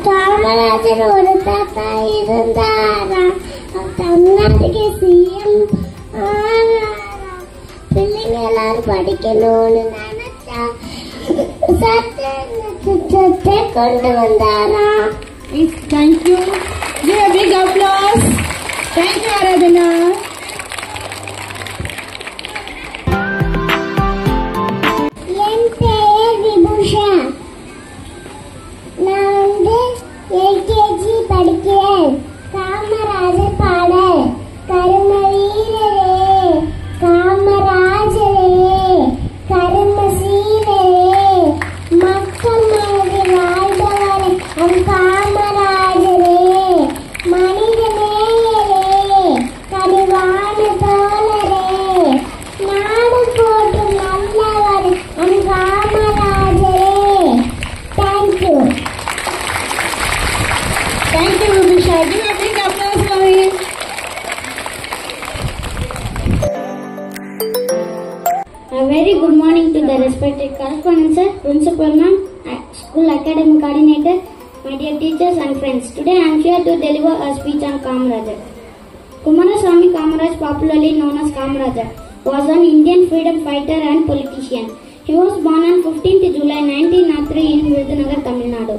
காமராஜர் ஒரு தாத்தா இருந்தாரா, தமிழ்நாட்டுக்கு சிஎம் ஆனாரா, பிள்ளைங்க எல்லாரும் படிக்கணும்னு நினைச்சா சட்டத்தை கொண்டு வந்தாரா. Thank you. Give a big applause. Thank you, Aradhana. என் பெயர் விபூஷா. நான் எல்கேஜி படிக்கிறேன். காமராஜர் பாடல். கரும வீரரே காமராஜரே, கரும சீரரே, மக்கள் மனதில் வாழ்ந்தவரே நம் காமராஜரே, மனித நேயரே, கனிவான தோழரே, நாடு போற்றும் நல்லவரே நம் காமராஜரே. Thank you. Thank you, Vibhisha. Give a big applause for him. A very good morning to the respected correspondent sir, principal ma'am, school academic coordinator, my dear teachers and friends. Today I am here to deliver a speech on Kamaraj. Kumaraswamy Kamaraj, popularly known as Kamarajar, was an Indian freedom fighter and politician. He was born on 15th July 1903 in Virudhunagar, Tamil Nadu.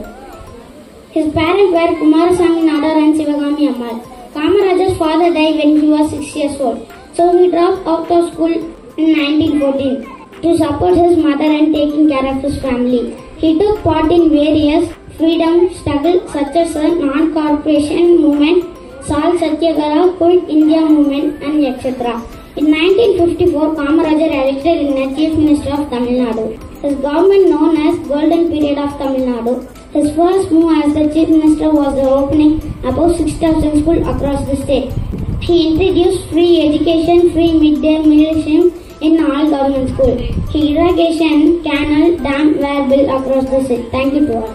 His parents were Kumaraswamy Nadar and Sivagami Ammal. Kamarajar's father died when he was 6 years old, so he dropped out of school in 1914 to support his mother and taking care of his family. He took part in various freedom struggles such as the non-corporation movement, Salt Satyagraha, Quit India movement and etc. In 1954, Kamarajar elected in the Chief Minister of Tamil Nadu. His government known as Golden Period of Tamil Nadu. His first move as the Chief Minister was the opening about 6,000 schools across the state. He introduced free education, free midday meal scheme in all government schools. Irrigation, canal, dam were built across the state. Thank you to all.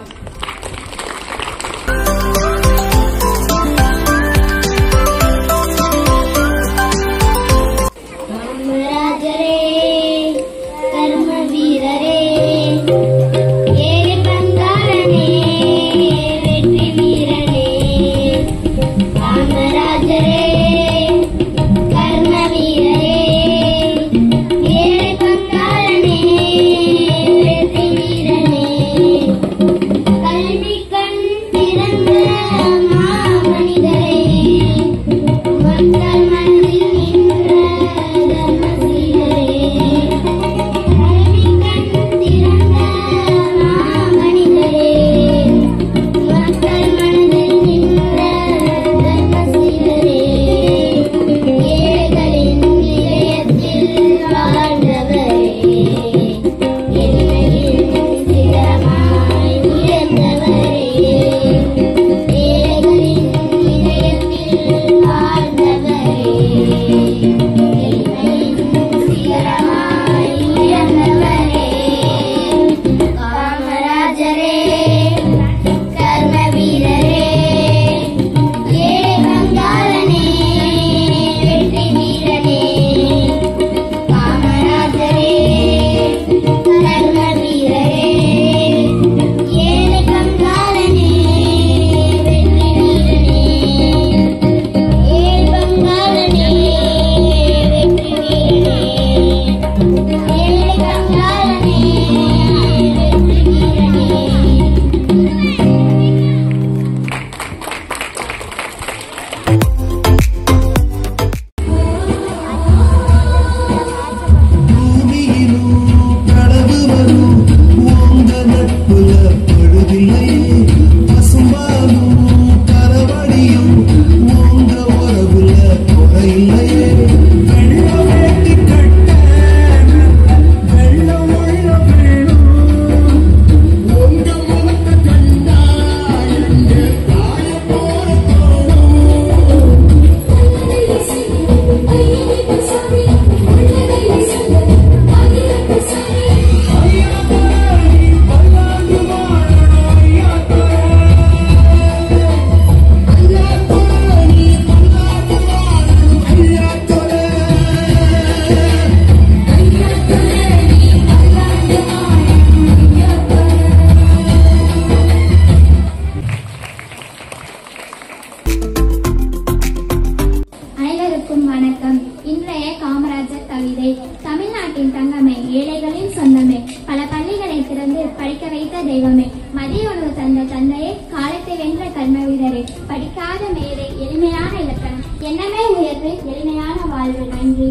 கவிதை. தமிழ்நாட்டின் தங்கமே, ஏழைகளின் சொந்தமே, பல பள்ளிகளை திறந்து படிக்க வைத்த தெய்வமே, மதிய உணவு தந்த தந்தையே, காலத்தை வென்ற கர்ம வீரரே, படிக்காத மேதை, எளிமையான இலக்கணம், எண்ணமே உயர்வு, எளிமையான வாழ்வு. நன்றி.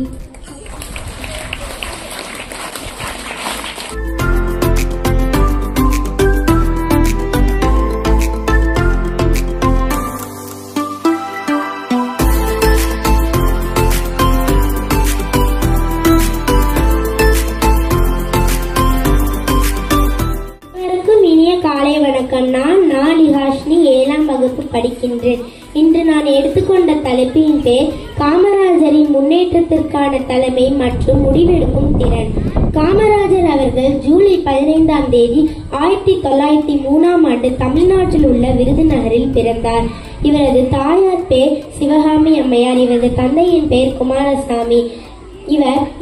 காலை வணக்கம். நான் லிஹாஷ்னி 7ஆம் வகுப்பு படிக்கின்றேன். இன்று நான் எடுத்துக்கொண்ட தலைப்பின் பேர் காமராஜரின் முன்னேற்றத்திற்கான தலைமை மற்றும் முடிவெடுக்கும் திறன். காமராஜர் அவர்கள் ஜூலை 15ஆம் தேதி 1903ஆம் ஆண்டு தமிழ்நாட்டில் உள்ள விருதுநகரில் பிறந்தார். இவரது தாயார் பேர் சிவகாமி அம்மையார். இவரது தந்தையின் பெயர் குமாரசாமி.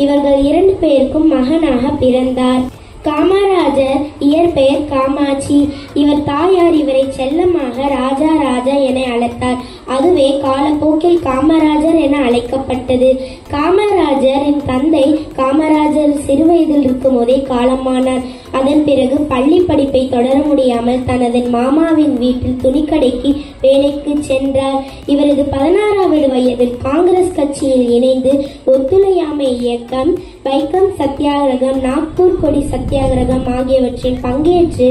இவர்கள் 2 பேருக்கும் மகனாக பிறந்தார். காமராஜர் இயற்பெயர் காமாட்சி. இவர் தாயார் இவரை செல்லமாக ராஜா ராஜா என அழைத்தார். அதுவே காலப்போக்கில் காமராஜர் என அழைக்கப்பட்டது. காமராஜரின் தந்தை காமராஜர் சிறுவயதில் இருக்கும் போதே காலமானார். அதன் பிறகு பள்ளி படிப்பை தொடர முடியாமல் தனது மாமாவின் வீட்டில் துணிக்கடைக்கு வேலைக்கு சென்றார். இவரது 16வது வயதில் காங்கிரஸ் கட்சியில் இணைந்து ஒத்துழையாமை இயக்கம், வைக்கம் சத்தியாகிரகம், நாக்பூர் கொடி சத்தியாகிரகம் ஆகியவற்றில் பங்கேற்று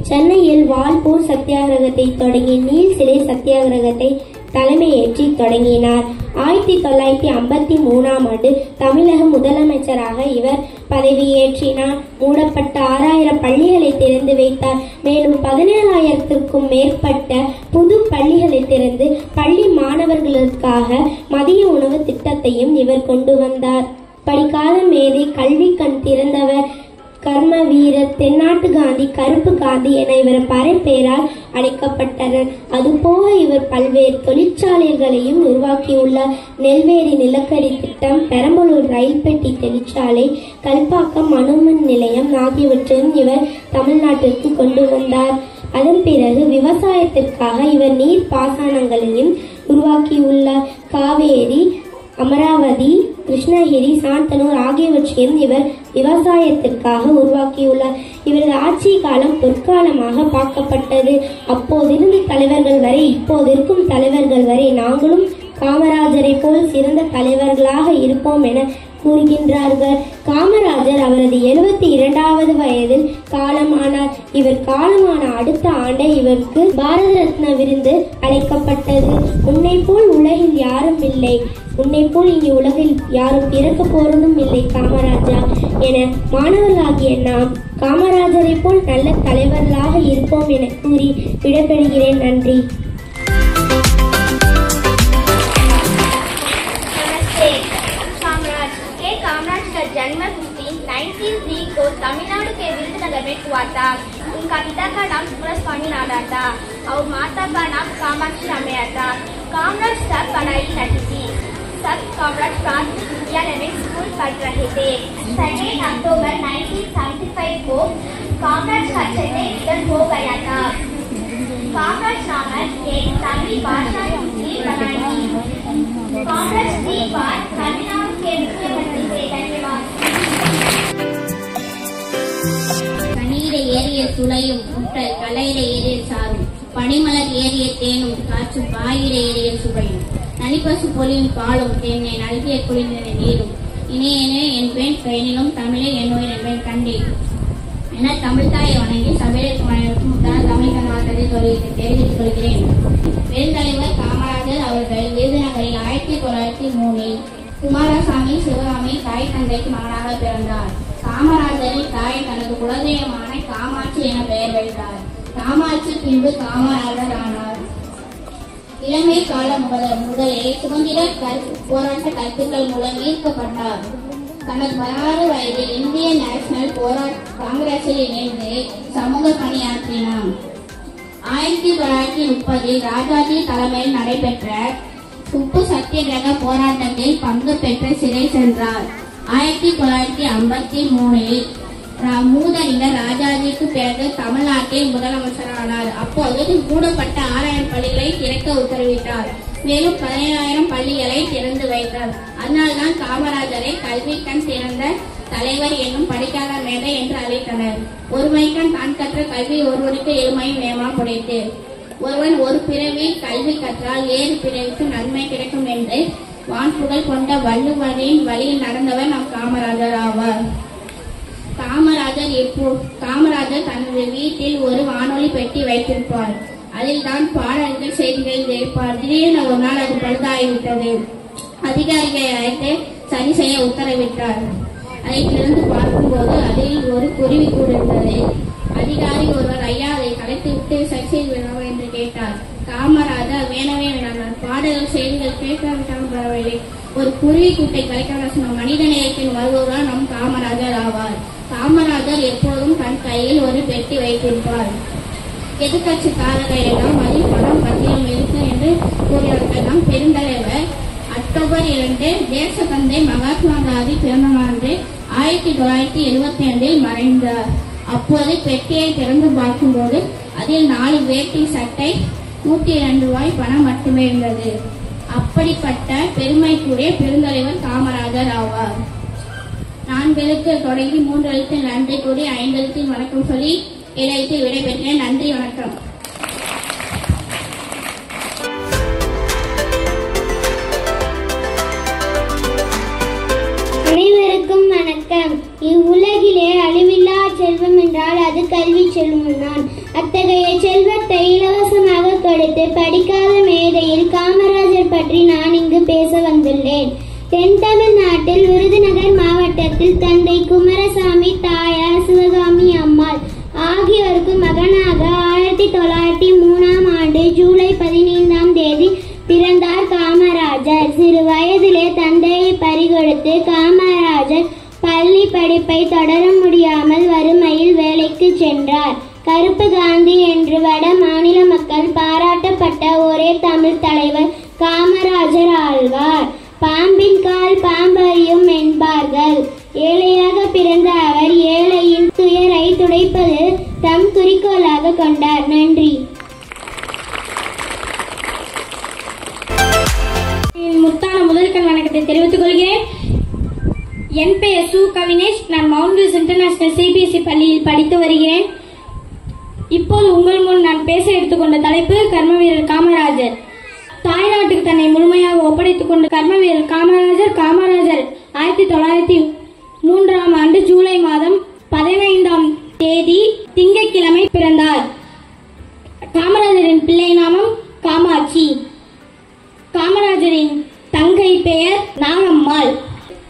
சென்னையில் வால்பூர் சத்தியாகிரகத்தை தொடங்கி நீல் சிலை சத்தியாகிரகத்தை தலைமையேற்றி தொடங்கினார். 1953ஆம் ஆண்டு தமிழக முதலமைச்சராக இவர் பதவியேற்றினார். மூடப்பட்ட 6000 பள்ளிகளை திறந்து வைத்தார். மேலும் 17,000க்கும் மேற்பட்ட புது பள்ளிகளை திறந்து பள்ளி மாணவர்களுக்காக மதிய உணவு திட்டத்தையும் இவர் கொண்டு வந்தார். படிக்காத மேதை, கல்வி கண் திறந்தவர், கர்ம வீரர், தென்னாட்டு காந்தி, கருப்பு காந்தி என இவர் பரப்பெயரால் அழைக்கப்பட்டனர். அதுபோக இவர் பல்வேறு தொழிற்சாலைகளையும் உருவாக்கியுள்ளார். நெல்வேலி நிலக்கரி திட்டம், பெரம்பலூர் ரயில் பெட்டி தொழிற்சாலை, கல்பாக்கம் அணுமின் நிலையம் ஆகியவற்றையும் இவர் தமிழ்நாட்டிற்கு கொண்டு வந்தார். அதன் பிறகு விவசாயத்திற்காக இவர் நீர் பாசனங்களையும் உருவாக்கியுள்ளார். காவேரி, அமராவதி, கிருஷ்ணகிரி, சாந்தனூர் ஆகியவற்றையும் இவர் விவசாயத்திற்காக உருவாக்கியுள்ளார். இவரது ஆட்சி காலம் பொற்காலமாக பார்க்கப்பட்டது. அப்போதிருந்த தலைவர்கள் வரை இப்போது இருக்கும் தலைவர்கள் வரை நாங்களும் காமராஜரை போல் சிறந்த தலைவர்களாக இருப்போம் என கூறுகின்றார்கள். காமராஜர் அவரது 72வது வயதில் காலமானார். இவர் காலமான அடுத்த ஆண்டே இவருக்கு பாரத ரத்னா விருது அளிக்கப்பட்டது. உன்னை போல் உலகில் யாரும் இல்லை, உன்னை போல் இங்கு உலகில் யாரும் பிறக்க போறதும் இல்லை காமராஜா என மாணவர்களாகிய நாம் காமராஜரை போல் நல்ல தலைவர்களாக இருப்போம் என கூறி விடைபெறுகிறேன். நன்றி. कामराज का जन्म 1903 को तमिलनाडु के विरुद्धनगर में हुआ था। उनका पिता का नाम सुब्रस्वामीनाथन था और माता का नाम कामाक्षी अम्मैयार था। कामराज सब पढ़ाई नहीं थी। सब कामराज प्राथमिक विद्यालय में स्कूल पढ़ रहे थे। 2 अक्टूबर 1975 को कामराज का चेन्नई निधन हो गया था। कामराज नामक एक तमिल भाषा की बनाई थी। कामराज 3 बार तमिलनाडु के मुख्यमंत्री थे। धन्यवाद. கனீரை ஏறிய துளையும் முட்டல், கலையில ஏறிய சாரும், பனிமலர் ஏறிய தேனும் காற்றும், பாயிர ஏறிய சுவையும், நலிப்பசு பொலியும் பாலும், தென்னை நல்கிய குளிர்ந்த நீரும், இணையனே என்பேன் பெயனிலும் தமிழை என்னுயிர் என்பேன் கண்டேன் என தமிழ் தாயை வணங்கி சபையிற்கு அனைவருக்கும் முட்டான தமிழ் கண்ணாட்டத்தை தெரிவித்துக் கொள்கிறேன். பெருந்தலைவர் காமராஜர் அவர்கள் விருதுநகரில் 1903 குமாரசாமி சிவகாமி தாய் தந்தைக்கு மகனாக பிறந்தார். காமராஜரின் தாய் தனது குலதெய்வமான காமாட்சி என பெயர் வைத்தார். காமாட்சி பின்பு காமராஜர் ஆனார். இளமை காலம் முதலே சுதந்திர போராட்ட கருத்துக்கள் மூலம் ஈர்க்கப்பட்டார். தனது 16 வயதில் இந்திய நேஷனல் காங்கிரஸில் இணைந்து சமூக பணியாற்றினார். 1930 ராஜாஜி தலைமையில் நடைபெற்ற உப்பு சத்தியாகிரக போராட்டத்தில் பங்கு பெற்று சிறை சென்றார். 1953 மூதறிஞர் ராஜாஜிக்கு பிறகு தமிழ்நாட்டில் முதலமைச்சரானார். அப்போது மூடப்பட்ட 6000 பள்ளிகளை திறக்க உத்தரவிட்டார். மேலும் 17,000 பள்ளிகளை திறந்து வைத்தார். அதனால்தான் காமராஜரை கல்வி கண் திறந்த தலைவர் என்னும் படிக்காத மேதை என்று அழைத்தனர். ஒருமைக்கண் தான் கற்ற கல்வி ஒருவருக்கு ஏழ்மையும் மேமா புடைத்து. ஒருவன் ஒரு பிறவியில் கல்வி கற்றால் வேறு பிறவிக்கு நன்மை கிடைக்கும் என்று வான்புகழ் கொண்ட வள்ளுவரின் வழியில் நடந்தவர் நம் காமராஜர் ஆவார். காமராஜர் தனது வீட்டில் ஒரு வானொலி பெட்டி வைத்திருப்பார். அதில் தான் பாடல்கள் செய்திகள் வைப்பார். திடீரென ஒரு நாள் அது பழுதாகிவிட்டது. அதிகாரிகளை அழைத்து சரி செய்ய உத்தரவிட்டார். அதை திறந்து பார்க்கும்போது அதில் ஒரு குருவி கூடு இருந்தது. அதிகாரி ஒருவர், ஐயா, அதை கலைத்து விட்டு சரி செய்து விடவா என்று கேட்டார். காமராஜர் வேணவே வேண்டாம், பாடல்கள் செய்திகள் கேட்காவிட்டாலும் பரவாயில்லை, ஒரு குருவி கூட்டை கலைக்க சொன்ன மனித நேயத்தின் வருவோர் நம் காமராஜர் ஆவார். காமராஜர் எப்போதும் தன் கையில் ஒரு பெட்டி வைத்திருப்பார். எதிர்கட்சிக்காரர்கள் எல்லாம் அதில் பணம் பத்திரம் இருக்கு என்று கூறியவர்களெல்லாம் பெருந்தலைவர் அக்டோபர் 2 தேச தந்தை மகாத்மா காந்தி பிறந்த நாள் 1975 மறைந்தார். அப்போது பெட்டியை திறந்து பார்க்கும்போது அதில் 4 வேட்டி சட்டை, 102 ரூபாய் பணம் மட்டுமே இருந்தது. அப்படிப்பட்ட பெருமைக்குரிய பெருந்தலைவர் காமராஜர் ஆவார். 4 எழுத்தில் தொடங்கி 3 எழுத்தில் நன்றி கூறி 5 எழுத்தில் வணக்கம் சொல்லி 7 எழுத்தில் விடைபெற்றேன். நன்றி, வணக்கம். அனைவருக்கும் வணக்கம். இவ்வுலகிலே அழிவில்லா செல்வம் என்றால் அது கல்வி செல்வம் தான். அத்தகைய செல்வத்தை இலவசமாக கொடுத்து படிக்காத மேதையில் காமராஜர் பற்றி நான் இங்கு பேச வந்துள்ளேன். தென் தமிழ்நாட்டில் விருதுநகர் மாவட்டத்தில் தந்தை குமாரசாமி, தாயார் சிவகாமி அம்மாள் ஆகியோருக்கு மகனாக 1903ஆம் ஆண்டு ஜூலை 15ஆம் தேதி பிறந்தார் காமராஜர். சிறு வயதிலே தந்தையை பறிகொடுத்து காமராஜர் பள்ளி படிப்பை தொடர முடியாமல் வறுமையில் வேலைக்கு சென்றார். கருப்பு காந்தி என்று வட மாநில மக்கள் பாராட்டப்பட்ட ஒரே தமிழ் தலைவர் காமராஜர் ஆழ்வார். பாம்பின் கால் பாம்பறியும் என்பார்கள். ஏழையாக பிறந்த அவர் ஏழையின் துயரை துடைப்பது தம் குறிக்கோளாக கொண்டார். நன்றி. முத்தான முதல்கள் வணக்கத்தை தெரிவித்துக் கொள்கிறேன். என் பெயர் சு கவினேஷ். நான் மவுண்ட் வில்ஸ் இன்டர்நேஷனல் சிபிஎஸ்இ பள்ளியில் படித்து வருகிறேன். இப்போது உங்கள் முன் நான் பேச எடுத்துக்கொண்ட தலைப்பு கர்மவீரர் காமராஜர். தாய்நாட்டுக்கு தன்னை முழுமையாக ஒப்படைத்துக் கொண்ட கர்மவீரர் காமராஜர் 1903ஆம் ஆண்டு ஜூலை மாதம் 15ஆம் தேதி திங்கட்கிழமை பிறந்தார். காமராஜரின் பிள்ளை நாமம் காமாட்சி. காமராஜரின் தங்கை பெயர் நாகம்மாள்.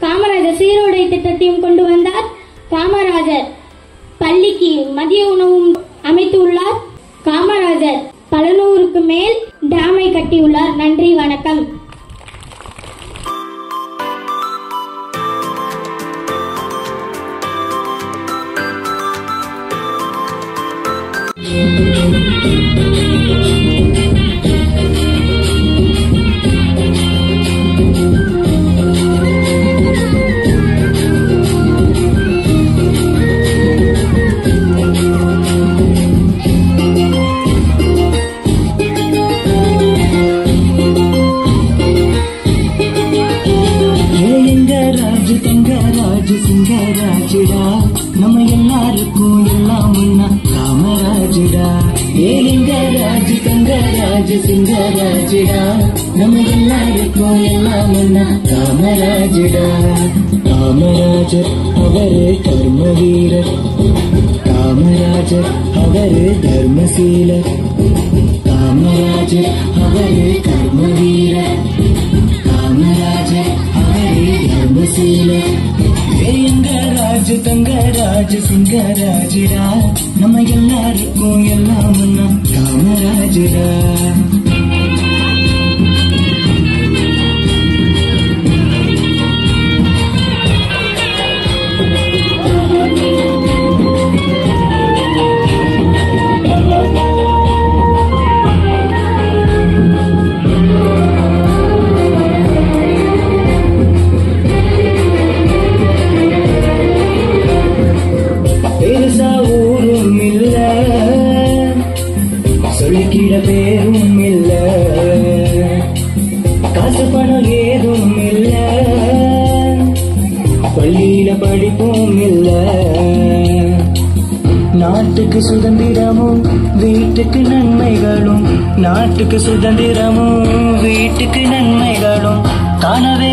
காமராஜர் சீருடை திட்டத்தையும் கொண்டு வந்தார். காமராஜர் பள்ளிக்கு மதிய உணவும் அமைத்துள்ளார். காமராஜர் பல நூறுக்கு மேல் டேமை கட்டியுள்ளார். நன்றி, வணக்கம். நம்ம எல்லாருக்கும் எல்லாம் முன்னா காமராஜடா. ஏலிங்கராஜ் தங்கராஜ் சிங்கராஜடா. நம்ம எல்லாருக்கும் எல்லாம் முன்னா காமராஜடா. காமராஜர் அவரு கர்ம வீரர். காமராஜர் அவரு தர்மசீலர். காமராஜர் அவரு கர்ம வீரர். காமராஜர் அவரு தர்மசீலர். ஏலிங்கராஜ் தங்கராஜ் சிங்கராஜடா. நம்ம எல்லாருக்கும் எல்லாம் முன்னா காமராஜடா. பேரும் இல்ல, படிப்பும் இல்ல. நாட்டுக்கு சுதந்திரமும் வீட்டுக்கு நன்மைகளும், நாட்டுக்கு சுதந்திரமும் வீட்டுக்கு நன்மைகளும் காணவே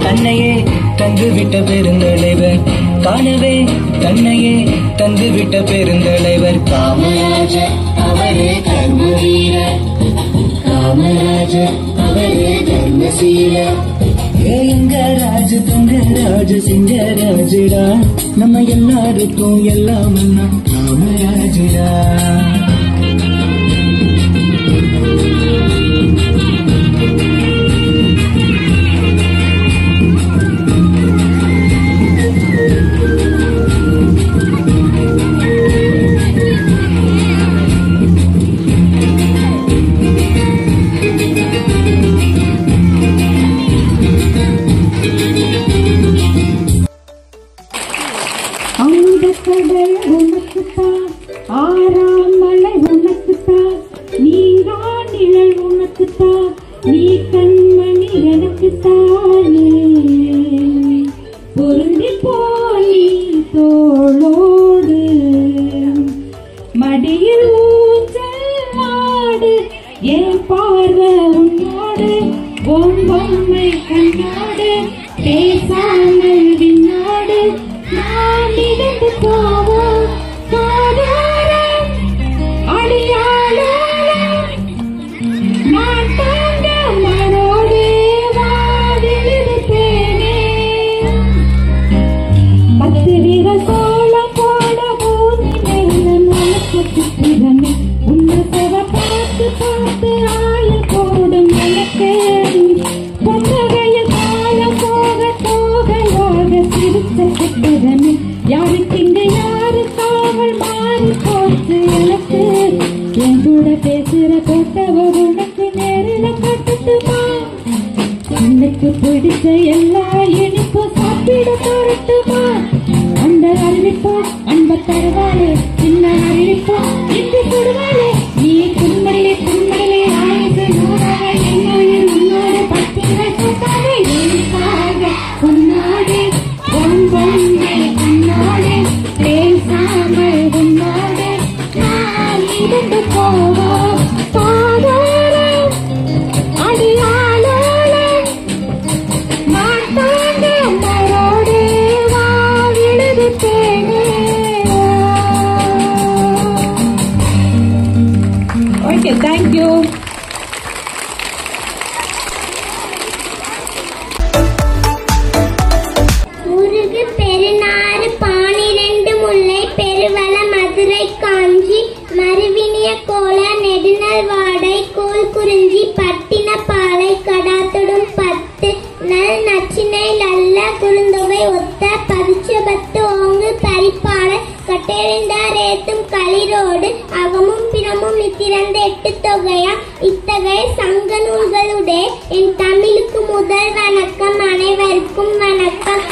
தன்னையே தந்துவிட்ட பெருந்தலைவர், காணவே தன்னையே தந்துவிட்ட பெருந்தலைவர் காமராஜர். அவரே கர்மவீரர், காமராஜர் அவரே தர்மசீலர். எங்க ராஜ தங்க ராஜ சிங்கராஜடா, நம்ம எல்லாருக்கும் எல்லாம் காமராஜடா. கடல் உனக்குத்தான், ஆறாம் மலை உனக்குத்தான், நீரா நிழல் உனக்குத்தான், நீ கண்மணி எனக்குத்தானே. பொருந்தி போனி தோளோடு, மடியில் ஊஞ்சல் நாடு, என் பார்வை உன்னோடு, பொம்மை கண்ணோடு, பேசாமல் விண்ணோடு நான் இழந்து போவோம் காதாரம் அடியாளம். நான் தாங்க மனோடு வாழிருப்பேனே. 10 விரல் கோலம் போட பூமி மேல மலக்கட்டுகிறனே. உன்னை செவ பார்த்து பார்த்து ஆளு போடும் எனக்கு. பொன்னகையில் காலம் போக போகையாக சிரித்த கட்டுகிறனே. யாருக்கு இங்க யாரு காவல் மாறி போச்சு எனக்கு. என் கூட பேசுற போட்டவர் உனக்கு நேரில் கட்டுட்டுமா. எனக்கு பிடிச்ச எல்லா இனிப்பும் சாப்பிட தரட்டுமா. அந்த அறிவிப்போ அன்ப தருவாளே, சின்ன அறிவிப்போ இன்று சுடுவாளே. நீ கும்மலே கும்மலே ஆயுது நூறாக என்னோடு உன்னோடு பத்திரை போட்டாவே. எனக்காக உன்னோடு பொம்பொம்பை உன்னோடு பேசாமல் உன்னோடு நான் இருந்து போவோம் பாதாரம் அடியாளம். நான் தாங்க மரோடு வாழிருப்பேனே. Okay, thank you. முருகு பெருநாறு 12 முல்லை பெருவள மதுரை காஞ்சி மறுவினிய கோல நெடுநல் வாடை கோல் குறிஞ்சி பட்டின பாலை கடாத்தொடும் 10 நல் நச்சினை நல்ல குறுந்தொகை ஒத்த பதிச்சபத்து ஓங்கு பரிப்பாள கட்டெறிந்தார் ஏத்தும் களிரோடு அகமும் பிறமும் இத்திறந்த 8 தொகையா. இத்தகைய சங்க நூல்களுடைய என் தமிழுக்கு முதல் வணக்கம். அனைவருக்கும் வணக்கம்.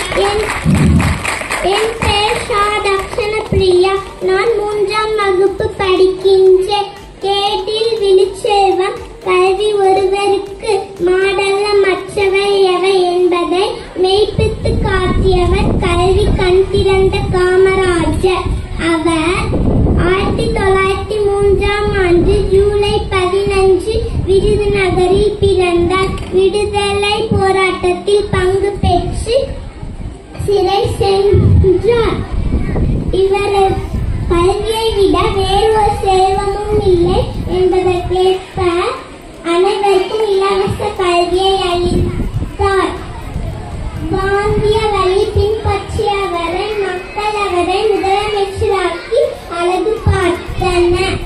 என் பெயர் ஷா தக்ஷண பிரியா. நான் 3ஆம் வகுப்பு படிக்கின்றேன். கேட்டில் விழுச்செல்வம் கல்வி ஒருவருக்கு மாடல்ல மற்றவை எவை என்பதை மெய்ப்பித்து காட்டியவர் கல்வி கண் திறந்த காமராஜர். அவர் 1903ஆம் ஆண்டு ஜூலை 15 விருதுநகரில் பிறந்தார். விடுதலை போராட்டத்தில் பங்கு பெற்று சிறை சென்றார். இவர் கல்வியை விட வேறு ஒரு செல்வமும் இல்லை என்பதற்கேற்ப அனைவருக்கும் இலவச கல்வியை அளித்தார். காந்திய வழி பின்பற்றியவரை மக்கள் அவரை முதலமைச்சராக்கி அழகு பார்த்தனர்.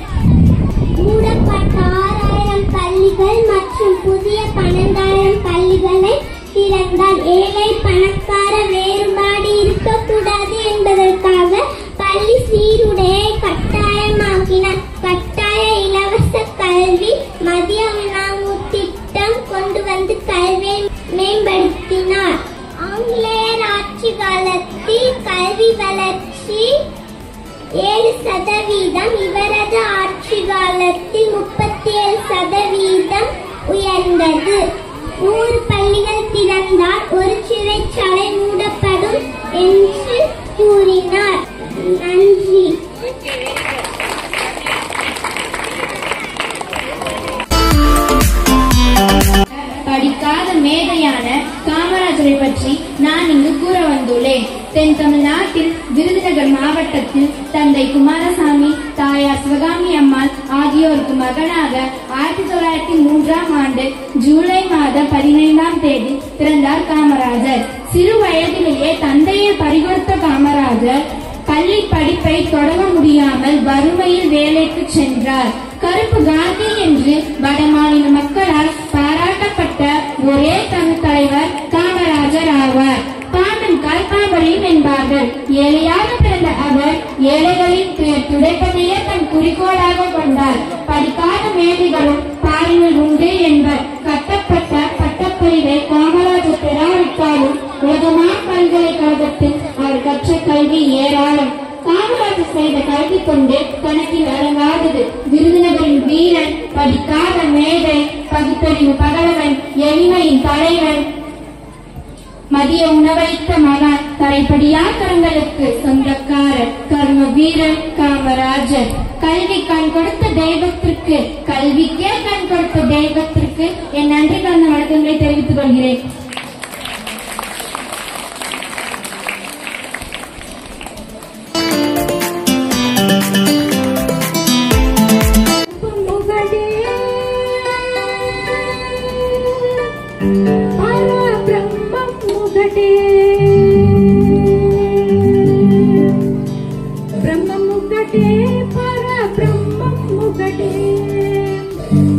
மூடப்பட்ட 6000 பள்ளிகள் மற்றும் புதிய 12,000 பள்ளிகளை திறந்தார். ஏழை பணக்கார வேறுபாடு இருக்கக்கூடாது என்பதற்காக பள்ளி சீருடையை கட்டாயமாக்கினார். கட்டாய இலவச கல்வி, மதிய உணவு திட்டம் கொண்டு வந்து கல்வியை மேம்படுத்தினார். ஆங்கிலேயர் ஆட்சி காலத்தில் கல்வி வளர்ச்சி 7%, இவரது ஆட்சி காலத்தில் 37% உயர்ந்தது. 100 பள்ளிகள் திறந்தால் ஒரு சிறைச்சாலை மூடப்படும் என்று படிக்காத மேதையான காமராஜரை பற்றி நான் இங்கு கூற வந்துள்ளேன். தென் தமிழ்நாட்டில் விருதுநகர் மாவட்டத்தில் தந்தை குமாரசாமி, தாயார் சிவகாமி அம்மாள் ஆகியோருக்கு மகனாக 1903ஆம் ஆண்டு ஜூலை மாதம் 15ஆம் தேதி பிறந்தார் காமராஜர். சிறு வயதிலேயே தந்தையை பறிகொடுத்த காமராஜர் பள்ளி படிப்பை தொடர முடியாமல் வறுமையில் வேலைக்கு சென்றார். கருப்பு காந்தி என்று வடமாநில மக்களால் பாராட்டப்பட்ட ஒரே தமிழ் தலைவர் காமராஜர் ஆவார். பாமன் கல்பாபரியும் என்பார்கள். ஏழையாக பிறந்த அவர் ஏழைகளின் துடைப்பதையே தன் குறிக்கோளாக கொண்டார். படிக்காத மேதைகளும் பாரினில் உண்டு என்பர். கட்டப்பட்ட பட்டப்படிவை காமராஜர் பெறாவிட்டாலும் உலகமான் பல்கலைக்கழகத்தில் அவர் கற்ற கல்வி ஏராளம். காமராஜர் செய்த கல்வி கொண்டு கணக்கில் அடங்காதது. விருதுநகரின் வீரன், படிக்காத மேதை, பகுத்தறிவு பகலவன், எளிமையின் தலைவன், மதிய உணவளித்த மகன், தரைப்படியா கரங்களுக்கு சொந்தக்காரர், கர்ம வீரன் காமராஜர். கல்வி கண் கொடுத்த தெய்வத்திற்கு, கல்விக்கே கண் கொடுத்த தெய்வத்திற்கு என் நன்றி கலந்த வணக்கங்களை தெரிவித்துக் கொள்கிறேன்.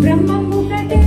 ब्रह्म मुगटे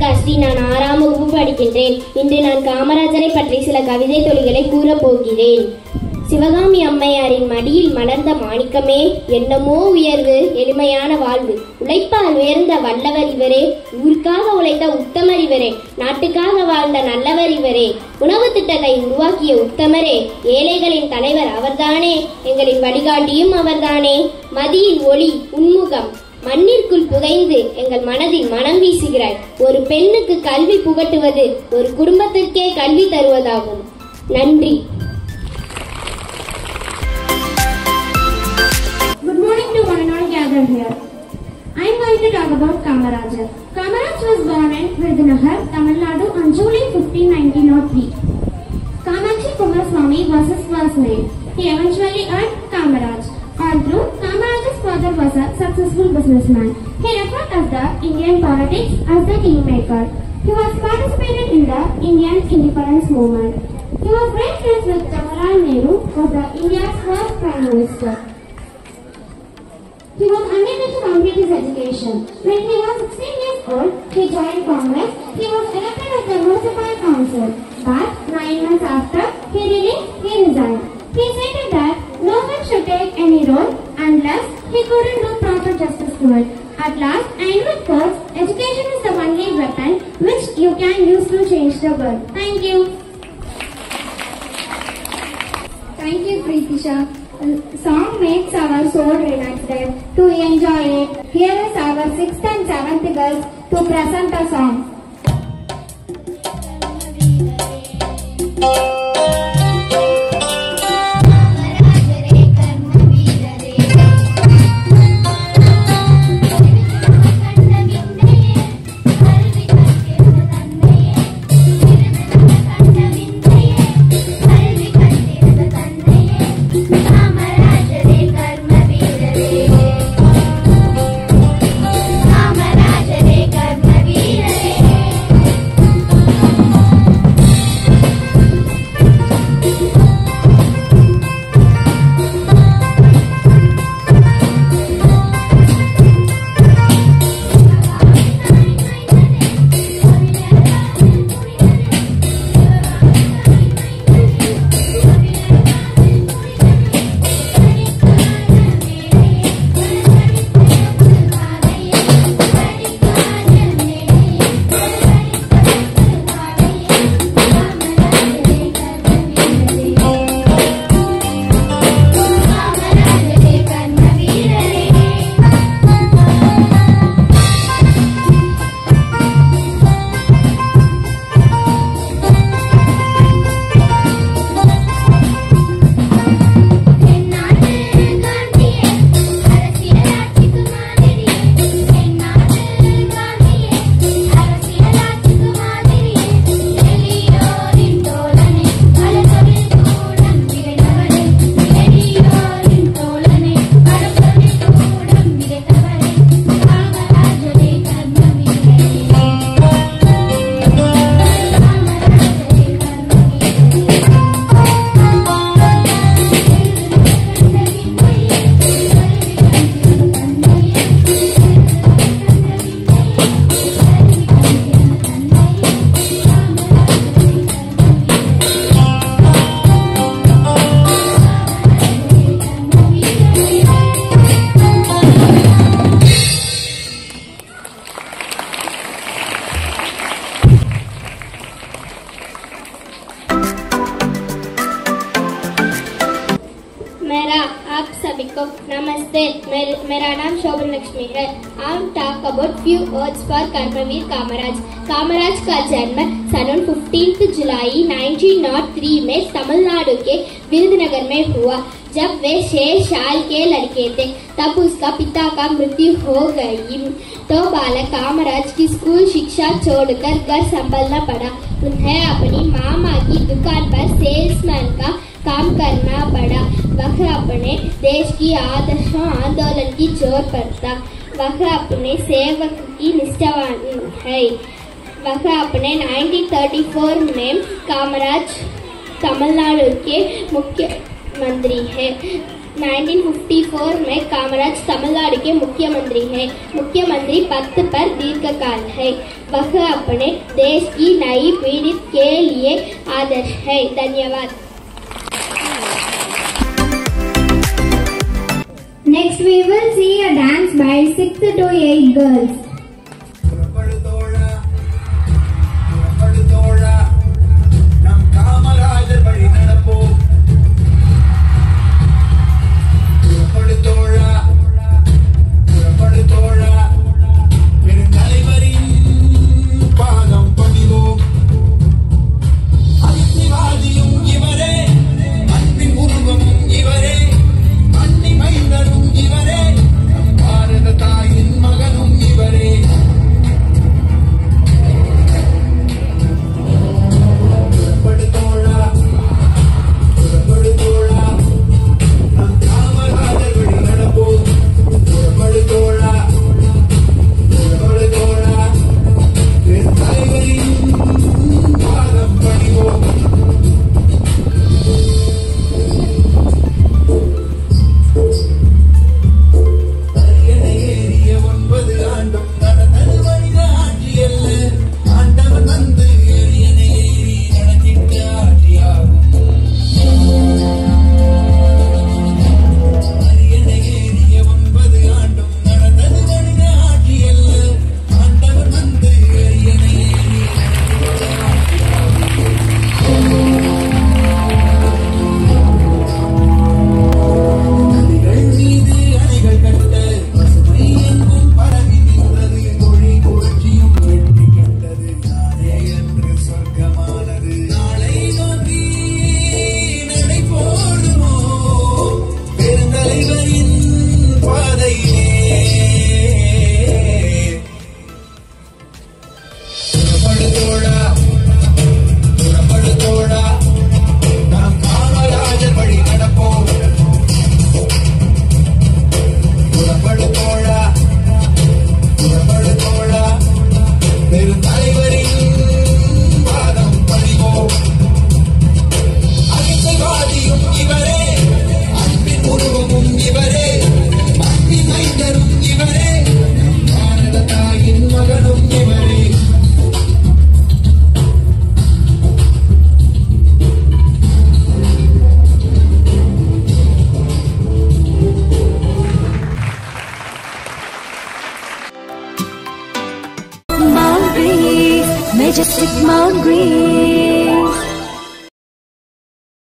தென்காசி. நான் 6ஆம் வகுப்பு படிக்கின்றேன். இன்று நான் காமராஜரை பற்றி சில கவிதை தொழிகளை கூறப் போகிறேன். சிவகாமி அம்மையாரின் மடியில் மலர்ந்த மாணிக்கமே, என்னமோ உயர்வு, எளிமையான வாழ்வு, உழைப்பால் உயர்ந்த வல்லவர் இவரே, ஊருக்காக உழைத்த உத்தமர் இவரே, நாட்டுக்காக வாழ்ந்த நல்லவர் இவரே, உணவு திட்டத்தை உருவாக்கிய உத்தமரே, ஏழைகளின் தலைவர் அவர்தானே, எங்களின் வழிகாட்டியும் அவர்தானே, மதியின் ஒளி உன்முகம் மண்ணிற்குள் புதைந்து எங்கள் மனதில் மனம் வீசுகிறாய். ஒரு பெண்ணுக்கு கல்வி புகட்டுவது ஒரு குடும்பத்திற்கே கல்வி தருவதாகும். நன்றி. Good morning to one and all gathered here. I am going to talk about Kamarajar. Kamaraj was born in Virudhunagar, Tamil Nadu on July 15, 1903. Kamachi Kumaraswamy was his first name. He eventually earned Kamaraj. Although Kamaraj's father was a successful businessman, he referred as the Indian politics as the kingmaker. He was participated in the Indian independence movement. He was great friends with Jawaharlal Nehru, who was the India's first Prime Minister. He was unable to complete his education. When he was 16 years old, he joined Congress. He was elected as the municipal council. But 9 months after he resigned. He stated that no one should take any role unless he couldn't do proper justice to it. At last, and with quotes, education is the only weapon which you can use to change the world. Thank you. Thank you, Preetisha. Song makes our soul relaxed. To enjoy it, here is our 6th and 7th girls to present a song. नमस्ते, मेरा नाम शोभन लक्ष्मी है। I am talk about few words for Karmaveer Kamaraj. Kamaraj का जन्म सन 15 जुलाई 1903 में तमिलनाडु के विरुधुनगर में हुआ। जब वे 6 साल के लड़के थे तब उसका पिता का मृत्यु हो गई। तो बालक कामराज की स्कूल शिक्षा छोड़कर घर संभालना पड़ा। उन्हें अपनी मामा की दुकान पर सेल्समैन का काम करना पड़ा। वह अपने देश की आदर्शों आंदोलन की जोर पर था। वह अपने सेवक की निष्ठावान है। वह अपने 1934 में कामराज तमिलनाडु के मुख्यमंत्री है। 1954 में कामराज तमिलनाडु के मुख्यमंत्री हैं। मुख्यमंत्री पद पर दीर्घकाल है। वह अपने देश की नई पीढ़ी के लिए आदर्श है। धन्यवाद। Next we will see a dance by 6th to 8th girls.